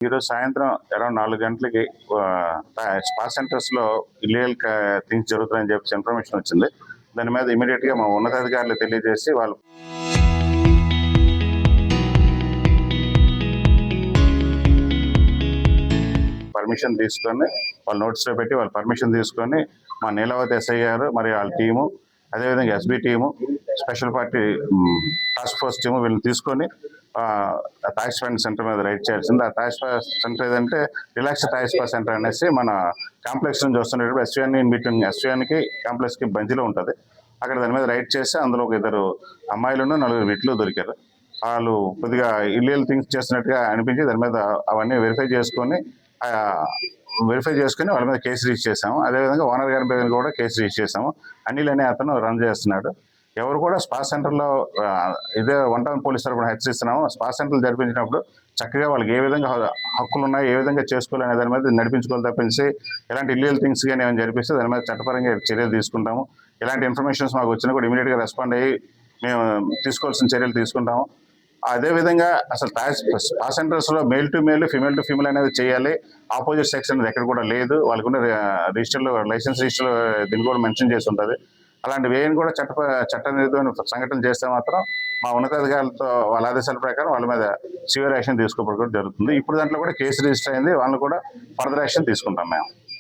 ఈరోజు సాయంత్రం అరౌండ్ 4 గంటలకి స్పా సెంటర్స్లో ఇల్లీగల్ థింగ్స్ జరుగుతున్నాయని చెప్పేసి ఇన్ఫర్మేషన్ వచ్చింది. దాని మీద ఇమీడియట్గా మా ఉన్నతాధికారులు తెలియజేసి వాళ్ళు పర్మిషన్ తీసుకొని వాళ్ళు నోటీస్లో పెట్టి వాళ్ళు పర్మిషన్ తీసుకొని మా నీలవతి ఎస్ఐ గారు మరి వాళ్ళ టీము, అదేవిధంగా SB team, special party task force team వీళ్ళని తీసుకొని టాయ్ స్పా సెంటర్ మీద రైడ్ చేయాల్సింది. ఆ టాయ్ స్పా సెంటర్ ఏదంటే రిలాక్స్ టాయ్ స్పా సెంటర్ అనేసి మన కాంప్లెక్స్ నుంచి వస్తున్నప్పుడు ఎస్విఎన్ ఇన్ బిట్వీన్ ఎస్విఎన్కి కాంప్లెక్స్కి బంతిలో ఉంటుంది. అక్కడ దాని మీద రైడ్ చేసి అందులో ఒక 2 అమ్మాయిలను 4 విట్లు దొరికారు. వాళ్ళు కొద్దిగా ఇల్లీగల్ థింగ్స్ చేస్తున్నట్టుగా అనిపించి దాని మీద అవన్నీ వెరిఫై చేసుకొని వాళ్ళ మీద కేసు రిజిస్టర్ చేసాము. అదేవిధంగా ఓనర్ గారి మీద కూడా కేసు రిజిస్టర్ చేసాము. అనిల్ అనే అతను రన్ చేస్తున్నాడు. ఎవరు కూడా స్పా సెంటర్లో ఇదే వన్ టౌన్ పోలీస్ తరపున హెచ్చరిస్తున్నాము. స్పా సెంటర్లు జరిపించినప్పుడు చక్కగా వాళ్ళకి ఏ విధంగా హక్కులు ఉన్నాయి, ఏ విధంగా చేసుకోవాలనే దాని మీద నడిపించుకోవాలి తప్పించి ఎలాంటి ఇల్లీగల్ థింగ్స్ కానీ ఏమైనా జరిపిస్తే దాని మీద చట్టపరంగా చర్యలు తీసుకుంటాము. ఎలాంటి ఇన్ఫర్మేషన్స్ మాకు వచ్చినా కూడా ఇమీడియట్గా రెస్పాండ్ అయ్యి మేము తీసుకోవాల్సిన చర్యలు తీసుకుంటాము. అదేవిధంగా అసలు స్పా సెంటర్స్లో male to male, female to female అనేది చేయాలి. ఆపోజిట్ సెక్స్ అనేది ఎక్కడ కూడా లేదు. వాళ్ళకున్న రిజిస్టర్లో లైసెన్స్ రిజిస్టర్లో దీన్ని కూడా మెన్షన్ చేసి ఉంటుంది. అలాంటివి ఏం కూడా చట్ట నిర్ధారణ సంఘటనలు చేస్తే మాత్రం మా ఉన్నతాధికారులతో వాళ్ళ ఆదేశాల ప్రకారం వాళ్ళ మీద సివియర్ యాక్షన్ తీసుకోవడం జరుగుతుంది. ఇప్పుడు దాంట్లో కూడా కేసు రిజిస్టర్ అయింది. వాళ్ళని కూడా ఫర్దర్ యాక్షన్ తీసుకుంటాం మేము.